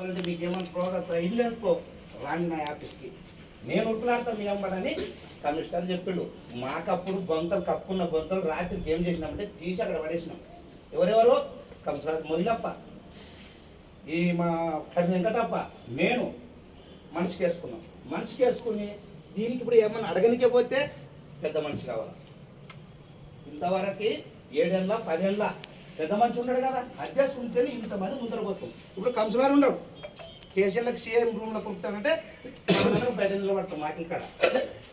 అంటే మీకు ఏమైనా ప్రోగ్రెస్ అయింది అనుకో రాండి నా ఆఫీస్కి, నేను ఉరుకులాడతా మీ అమ్మడని కమిషనర్ చెప్పిండు. మాకప్పుడు గొంతలు కప్పుకున్న గొంతలు రాత్రికి ఏం చేసినామంటే తీసి అక్కడ పడేసినాం. ఎవరెవరో కమిషనర్ మొయిలప్ప, ఈ మా కడి వెంకటప్ప, నేను మనిషికి వేసుకున్నాం. మనిషికి వేసుకుని దీనికి ఇప్పుడు ఏమన్నా అడగనికే పోతే పెద్ద మనిషి కావాలి. ఇంతవరకు 7 ఏళ్ళ 10 ఏళ్ళ పెద్ద మనిషి ఉన్నాడు కదా, అధ్యక్షుడు ఉంటేనే ఇంతమంది ముందర పోతాం. ఇప్పుడు కమిషనర్ ఉన్నాడు, కేసీఆర్లకు సీఎం రూమ్లో కురుకుతామంటే మనమందరం బయట నిలబడతాం. మాకి ఇక్కడ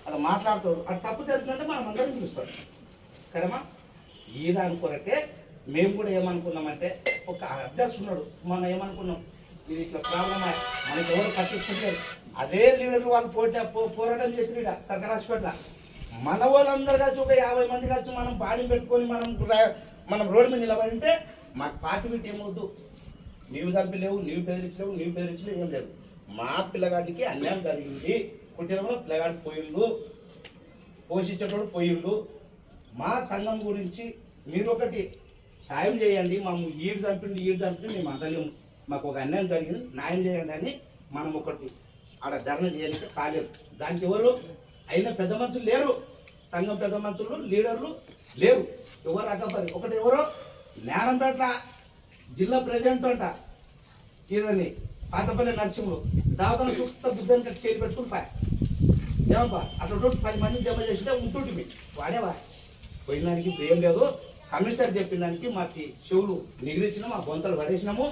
అలా మాట్లాడుతాడు, అది తప్పు తెలుపుతుంటే మనం అందరం పిలుస్తాడు కదమ్మా. ఈ దాని కొరకే మేము కూడా ఏమనుకున్నామంటే, ఒక అధ్యక్షుడు ఉన్నాడు, మనం ఏమనుకున్నాం ఇది ఇట్లా ప్రాబ్లమ్ మనకి ఎవరు పట్టించుకుంటారు. అదే లీడర్లు వాళ్ళు పోరాటం చేసిన ఇక్కడ సర్కార్ హాస్పిటల్ మన వాళ్ళందరూ కలిసి ఒక 50 మంది కలిసి మనం బాడీ పెట్టుకొని మనం రోడ్డు మీద నిలబడి ఉంటే మాకు పార్టీ మీట్ ఏమవుద్దు. నీవు చంపలేవు, నీవు బెదిరించలేవు, ఏం లేదు. మా పిల్లగాడికి అన్యాయం జరిగింది, కుటీరంలో పిల్లగాడు పోయిండు, పోషించేటోడు పోయిండు. మా సంఘం గురించి మీరు ఒకటి సాయం చేయండి, మేము ఈడు చంపిండి మేము అంటలేము, మాకు ఒక అన్యాయం జరిగింది న్యాయం చేయండి అని మనం ఒకటి ఆడ ధర్నా చేయడానికి కాలేదు. దానికి ఎవరు అయినా పెద్ద మనుషులు లేరు, సంఘం పెద్ద మనుషులు లీడర్లు లేరు, ఎవరు అడ్డపరి. ఒకటి ఎవరో జ్ఞానంపేట జిల్లా ప్రెసిడెంట్ అంట ఇదని పాతపల్లి నరసింహుడు దాదాపు చూస్తా బుద్ధానికి చేతి పెట్టుకుని పాయ ఏమప్పా అట్లా 10 మందిని జమ చేసింటే ఉంటుంటే వాడేవా పోయిన దానికి ఏం లేదు. కమిషనర్ చెప్పిన దానికి మాకు చెవులు నిగిరించినాము, మా గొంతలు పడేసినాము.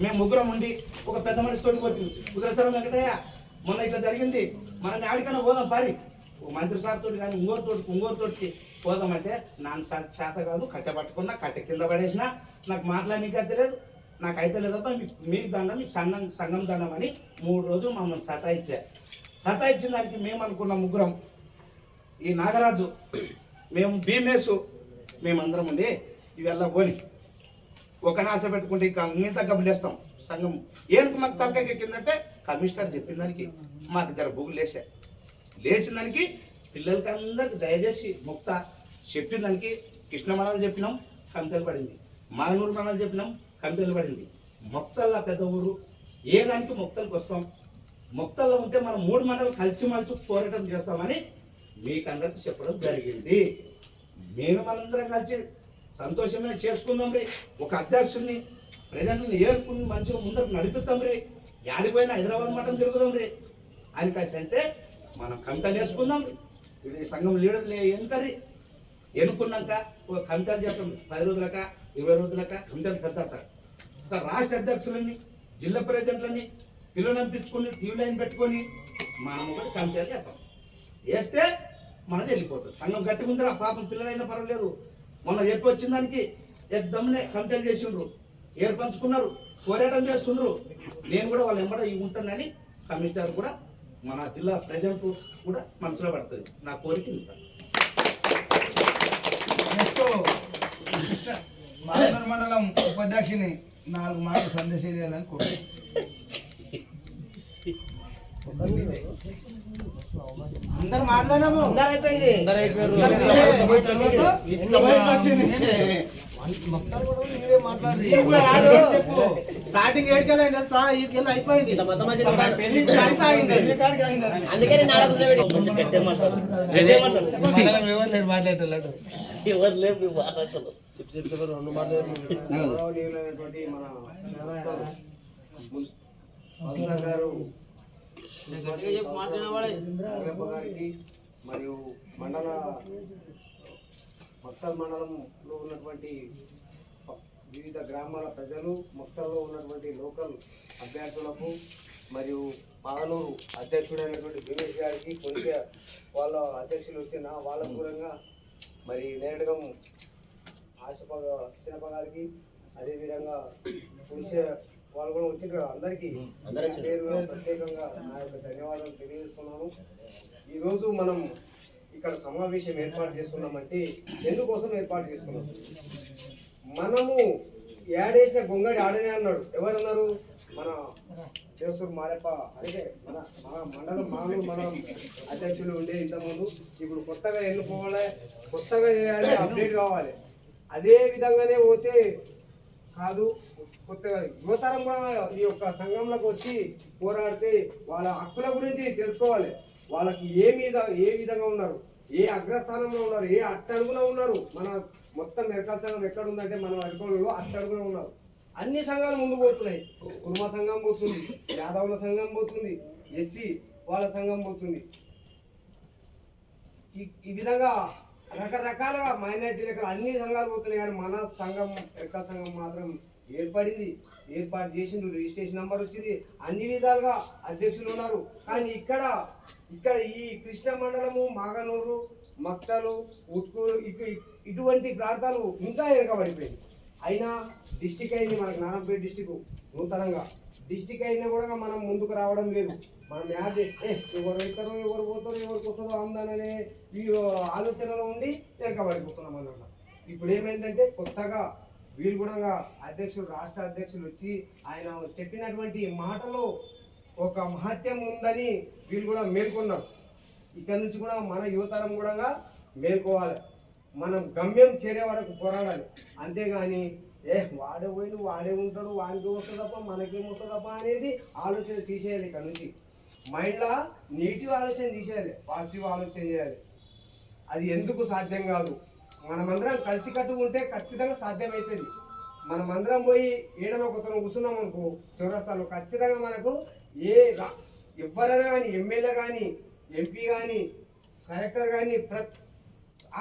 మేము ముగ్గురం ఉండి ఒక పెద్ద మనిషి తోటి పోతుంది, కుదరసరం వెంకటయ్య మొన్న ఇట్లా జరిగింది, మనం ఆడికైనా పోదాం పారి, మంత్రి సార్ తోటి కానీ ఇంకోరితోటి పోదామంటే నాకు చేత కాదు, కట్టె పట్టుకున్నా కట్టె కింద పడేసినా నాకు మాట్లాడనీకి అయితే లేదు, నాకు అయితే లేదబ్బా, మీకు దండం, మీకు సంఘం దండం అని 3 రోజులు మమ్మల్ని సతాయించిన దానికి మేము అనుకున్న ముగ్గురం, ఈ నాగరాజు, మేము భీమేసు, మేమందరం ఉండి ఇవెల్లా పోని ఒక నాశ పెట్టుకుంటే ఇక మిగతా గబ్బులు వేస్తాం. సంఘం ఏనుకు మాకు తలకాయ ఎక్కిందంటే కమిషనర్ చెప్పిన దానికి మాకు జర బుగులు లేచిన దానికి పిల్లలకి అందరికి దయచేసి ముక్త చెప్పిన దానికి కృష్ణమణాలు చెప్పినాం, కమిటీలు పడింది. మానూరు మణాలు చెప్పినాం, కమిటీలు పడింది. మొక్తల్లా పెద్ద ఊరు, ఏ దానికి మొక్తలకు వస్తాం. మొక్తల్లో ఉంటే మనం 3 మండలు కలిసి పోరాటం చేస్తామని మీకు అందరికి చెప్పడం జరిగింది. మేము మనందరం కలిసి సంతోషమే చేసుకుందాం రే, ఒక అధ్యక్షుడిని ప్రజెంట్ని ఏర్పుని మంచిగా ముందరకు నడిపిస్తాం రే, యాడిపోయినా హైదరాబాద్ మఠం తిరుగుదాం రే అని కలిసి అంటే మనం కమిటీలు వేసుకుందాం. ఇది సంఘం లీడర్లు ఎన్నుకరి ఎన్నుకున్నాక ఒక కమిటీలు చేస్తాం, 10 రోజులక 20 రోజులక కమిటీలు పెడతారు. ఒక రాష్ట్ర అధ్యక్షులని జిల్లా ప్రెసిడెంట్లని పిల్లలు అనిపించుకొని టీవీ లైన్ పెట్టుకొని మనం ఒకటి కమిటీలు చేస్తాం. వేస్తే మనది వెళ్ళిపోతుంది. సంఘం గట్టి ముందర పాపం పిల్లలైనా పర్వాలేదు, మొన్న చెప్పి వచ్చిన దానికి ఎద్దమ్మనే కమిటీలు చేసిండ్రు, ఏర్పంచుకున్నారు, పోరాటం చేస్తుండ్రు. నేను కూడా వాళ్ళు ఎంబడ ఉంటానని కమిషనర్ కూడా మన జిల్లా ప్రెసిడెంట్ కూడా మనసులో పడుతుంది. నా కోరిక మానూరు మండలం ఉపాధ్యక్షుని 4 మాటలు సందేశం చేయాలని కోరుతున్నాను. అందరు మాట్లాడాము, స్టార్టింగ్ 7 తెలుసా, అయిపోయింది ఎవరు లేరు మాట్లాడేటోళ్ళు, ఎవరు లేదు మాట్లాడతారు. మరియు మక్తల్ మండలంలో ఉన్నటువంటి వివిధ గ్రామాల ప్రజలు, మక్తల్లో ఉన్నటువంటి లోకల్ అభ్యర్థులకు మరియు పాలనూరు అధ్యక్షుడైనటువంటి భీమేష్ గారికి, కొంచెం వాళ్ళ అధ్యక్షులు వచ్చిన వాళ్ళ దూరంగా మరి నేరడగం ఆశప గారికి, అదేవిధంగా పులిసే వాళ్ళు కూడా వచ్చిన అందరికీ ప్రత్యేకంగా నా యొక్క ధన్యవాదాలు తెలియజేస్తున్నాను. ఈరోజు మనం ఇక్కడ సమావేశం ఏర్పాటు చేసుకున్నామంటే ఎందుకోసం ఏర్పాటు చేసుకున్నాం? మనము ఏడేసిన గొంగడి ఆడనే అన్నాడు. ఎవరన్నారు? మన దేవసూరు మారెప్ప. అయితే మన మండలం మానూరు మండలం అధ్యక్షులు ఉండే ఇంతకుముందు, ఇప్పుడు కొత్తగా ఎన్నుకోవాలి, కొత్తగా చేయాలి, అప్డేట్ కావాలి. అదే విధంగానే పోతే కాదు. కొత్తగా యువతరం కూడా ఈ యొక్క సంఘంలోకి వచ్చి పోరాడితే వాళ్ళ హక్కుల గురించి తెలుసుకోవాలి. వాళ్ళకి ఏ విధంగా ఉన్నారు, ఏ అగ్రస్థానంలో ఉన్నారు, ఏ అట్టడుగున ఉన్నారు. మన మొత్తం మెరకల్ సంఘం ఎక్కడ ఉందంటే మన అడుగులో అట్టడుగున ఉన్నారు. అన్ని సంఘాలు ముందుకు పోతున్నాయి. కుర్మ సంఘం పోతుంది, యాదవుల సంఘం పోతుంది, ఎస్సీ వాళ్ళ సంఘం పోతుంది. ఈ విధంగా రకరకాలుగా మైనారిటీలకు అన్ని సంఘాలు పోతున్నాయి. కానీ మన సంఘం మెరకల్ సంఘం మాత్రం ఏర్పడింది, ఏర్పాటు చేసిండు, రిజిస్ట్రేషన్ నెంబర్ వచ్చింది, అన్ని విధాలుగా అధ్యక్షులు ఉన్నారు. కానీ ఇక్కడ ఈ కృష్ణ మండలము, మాగనూరు, మక్తలు, ఉట్కూరు ఇటువంటి ప్రాంతాలు ఇంకా వెనకబడిపోయింది. అయినా డిస్టిక్ అయింది మనకు, నారాయణపేట డిస్టిక్ నూతనంగా డిస్టిక్ అయినా కూడా మనం ముందుకు రావడం లేదు. మనం యాడ్ ఎవరు ఎక్కడో ఎవరు పోతారో ఎవరికి వస్తుందో ఆందోళన ఈ ఆలోచనలో ఉండి వెనకబడిపోతున్నాం అన్నమాట. ఇప్పుడు ఏమైందంటే కొత్తగా వీళ్ళు కూడా అధ్యక్షులు, రాష్ట్ర అధ్యక్షులు వచ్చి ఆయన చెప్పినటువంటి మాటలో ఒక మహత్యం ఉందని వీళ్ళు కూడా మేల్కొన్నారు. ఇక్కడ నుంచి కూడా మన యువతరం కూడా మేల్కోవాలి. మనం గమ్యం చేరే వరకు పోరాడాలి. అంతేగాని వాడే పోయి వాడే ఉంటాడు, వాడికి వస్తుంది తప్ప మనకేం వస్తుంది తప్ప అనేది ఆలోచన తీసేయాలి. ఇక్కడ నుంచి మైండ్లో నెగిటివ్ ఆలోచన తీసేయాలి, పాజిటివ్ ఆలోచన చేయాలి. అది ఎందుకు సాధ్యం కాదు. మనమందరం కలిసి కట్టుకుంటే ఖచ్చితంగా సాధ్యమవుతుంది. మనమందరం పోయి ఏడనో కొత్తను కూర్చున్నాం అనుకో చౌరస్తాలో, ఖచ్చితంగా మనకు ఎవరైనా కానీ, ఎమ్మెల్యే కానీ, ఎంపీ కానీ, కలెక్టర్ కానీ,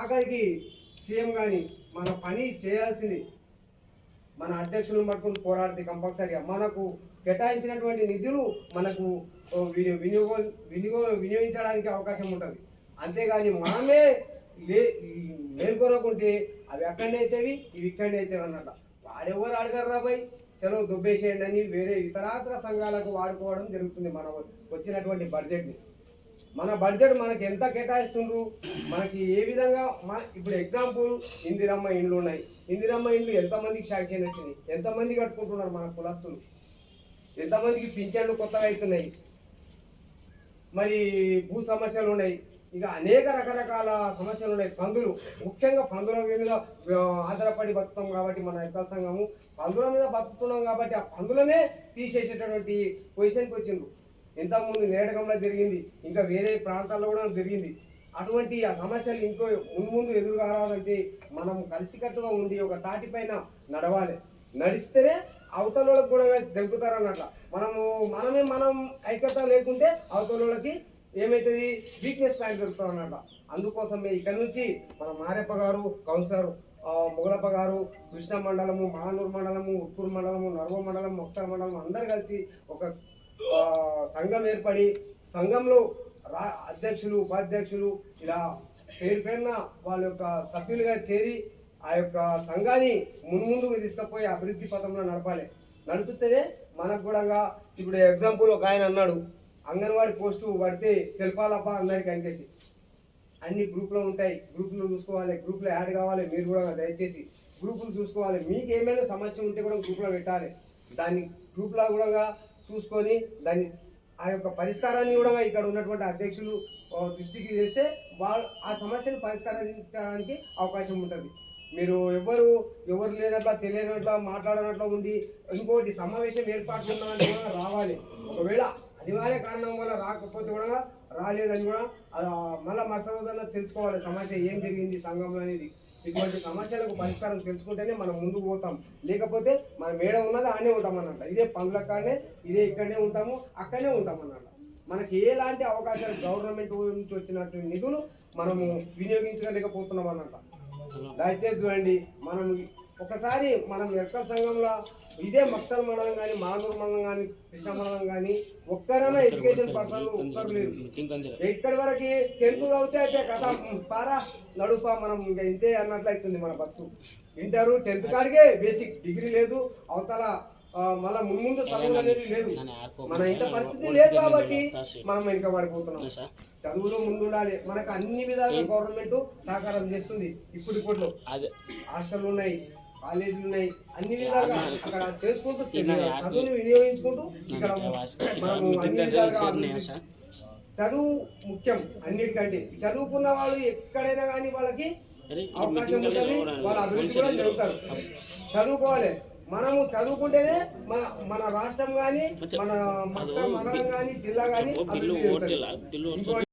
ఆఖరికి సీఎం కానీ మన పని చేయాల్సింది మన అధ్యక్షులను పట్టుకుని పోరాడితే కంపల్సరీగా మనకు కేటాయించినటువంటి నిధులు మనకు వినియోగించడానికి అవకాశం ఉంటుంది. అంతేగాని మనమే మేల్కొనకుంటే అవి అక్కడనే అవుతాయి, ఇవి ఇక్కడనే అవుతాయి అన్నట్టు. వాడెవరు అడగరు రాబాయ్, చలో దుబ్బేసేయండి అని వేరే ఇతరాతర సంఘాలకు వాడుకోవడం జరుగుతుంది. మన వచ్చినటువంటి బడ్జెట్ని, మన బడ్జెట్ మనకి ఎంత కేటాయిస్తుండ్రు, మనకి ఏ విధంగా ఇప్పుడు ఎగ్జాంపుల్ ఇందిరమ్మ ఇండ్లు ఉన్నాయి. ఇందిరమ్మ ఇండ్లు ఎంతమందికి శాంక్షన్ వచ్చినాయి, ఎంతమంది కట్టుకుంటున్నారు మన కులస్తులు, ఎంతమందికి పింఛన్లు కొత్తగా అవుతున్నాయి, మరి భూ సమస్యలు ఉన్నాయి, ఇక అనేక రకరకాల సమస్యలు ఉన్నాయి. పందులు, ముఖ్యంగా పందుల మీద ఆధారపడి బతుకుతాం కాబట్టి మన మెరకల్ సంఘము పందుల మీద బతుకుతున్నాం కాబట్టి ఆ పందులనే తీసేసేటటువంటి పొజిషన్కి వచ్చిండ్రు. ఇంతకుముందు నేటకంలో జరిగింది, ఇంకా వేరే ప్రాంతాల్లో కూడా జరిగింది. అటువంటి ఆ సమస్యలు ఇంకో ముందు ఎదురుగా రావాలంటే మనం కలిసికట్టుగా ఉండి ఒక తాటి పైన నడవాలి. నడిస్తేనే అవతల వాళ్ళకి కూడా జంపుతారన్నట్ల. మనం ఐక్యత లేకుంటే అవతల వాళ్ళకి ఏమవుతుంది, వీక్నెస్ పాయింట్ దొరుకుతాం అన్నట్ల. అందుకోసమే ఇక్కడ నుంచి మన మారెప్ప గారు, కౌన్సిలర్ మొగలప్ప గారు, కృష్ణ మండలము, మానూరు మండలము, ఉట్కూరు మండలము, నర్వ మండలం, మొక్త మండలం అందరు కలిసి ఒక సంఘం ఏర్పడి సంఘంలో అధ్యక్షులు, ఉపాధ్యక్షులు ఇలా పేరున వాళ్ళ యొక్క సభ్యులుగా చేరి ఆ యొక్క సంఘాన్ని ముందుకు తీసుకుపోయి అభివృద్ధి పథంలో నడపాలి. నడిపిస్తేనే మనకు కూడా ఇప్పుడు ఎగ్జాంపుల్ ఒక ఆయన అన్నాడు, అంగన్వాడీ పోస్టు పడితే తెలపాలప్ప అందరికీ అంటేసి. అన్ని గ్రూప్లో ఉంటాయి, గ్రూపులు చూసుకోవాలి, గ్రూప్లో యాడ్ కావాలి. మీరు కూడా దయచేసి గ్రూపులు చూసుకోవాలి. మీకు ఏమైనా సమస్య ఉంటే కూడా గ్రూప్లో పెట్టాలి. దాన్ని గ్రూప్లో కూడా చూసుకొని దాన్ని ఆ యొక్క పరిష్కారాన్ని కూడా ఇక్కడ ఉన్నటువంటి అధ్యక్షులు దృష్టికి చేస్తే వాళ్ళు ఆ సమస్యను పరిష్కరించడానికి అవకాశం ఉంటుంది. మీరు ఎవరు లేనట్లా తెలియనట్లా మాట్లాడనట్లా ఉండి ఇంకోటి సమావేశం ఏర్పాటు ఉన్నదని కూడా రావాలి. ఒకవేళ అనివార్య కారణం వల్ల రాకపోతే కూడా రాలేదని కూడా మళ్ళీ మరుసటి రోజున తెలుసుకోవాలి సమస్య ఏం జరిగింది సంఘంలో అనేది. ఇటువంటి సమస్యలకు పరిష్కారం తెలుసుకుంటేనే మనం ముందుకు పోతాం. లేకపోతే మన మేడ ఉన్నది ఆనే ఉంటాం అన్నట్ట. ఇదే పనుల కాడనే, ఇదే ఇక్కడనే ఉంటాము, అక్కడనే ఉంటాం అన్నట్ట. మనకి ఎలాంటి అవకాశాలు గవర్నమెంట్ నుంచి వచ్చినటువంటి నిధులు మనము వినియోగించలేకపోతున్నాం అన్నట్ట. దయచేసి చూడండి, ఒకసారి మనం మెరకల్ సంఘంలో ఇదే మక్తల్ మండలం కానీ, మానూరు మండలం కానీ, కృష్ణ మండలం కానీ ఒక్కరైనా ఎడ్యుకేషన్ పర్సన్లు ఒక్కరు లేరు. ఎక్కడి వరకు 10th చదివితే అయితే కథ పారా నడుపా మనం ఇంకా ఇంతే అన్నట్లు అవుతుంది మన బతుకు. ఇంటర్ 10th కాడికే బేసిక్, డిగ్రీ లేదు, అవతల మళ్ళా ముందు చదువులు అనేది లేదు. మన ఇంత పరిస్థితి లేదు కాబట్టి మనం వెనుక పడిపోతున్నాం. చదువులో ముందుండాలి. మనకు అన్ని విధాలుగా గవర్నమెంట్ సహకారం చేస్తుంది. ఇప్పుడు హాస్టల్ ఉన్నాయి, కాలేజీలు ఉన్నాయి, అన్ని విధాలుగా అక్కడ చేసుకుంటూ చదువుని వినియోగించుకుంటూ ఇక్కడ మనము అన్ని విధాలుగా చదువు ముఖ్యం అన్నిటికంటే. చదువుకున్న వాళ్ళు ఎక్కడైనా కానీ వాళ్ళకి అవకాశం ఉంటుంది, వాళ్ళ అభివృద్ధి కూడా జరుగుతారు. చదువుకోవాలి. మనము చదువుకుంటేనే మన మన రాష్ట్రం కానీ మన మండలం కానీ జిల్లా కానీ అభివృద్ధి చెందుతుంది. ఇంకో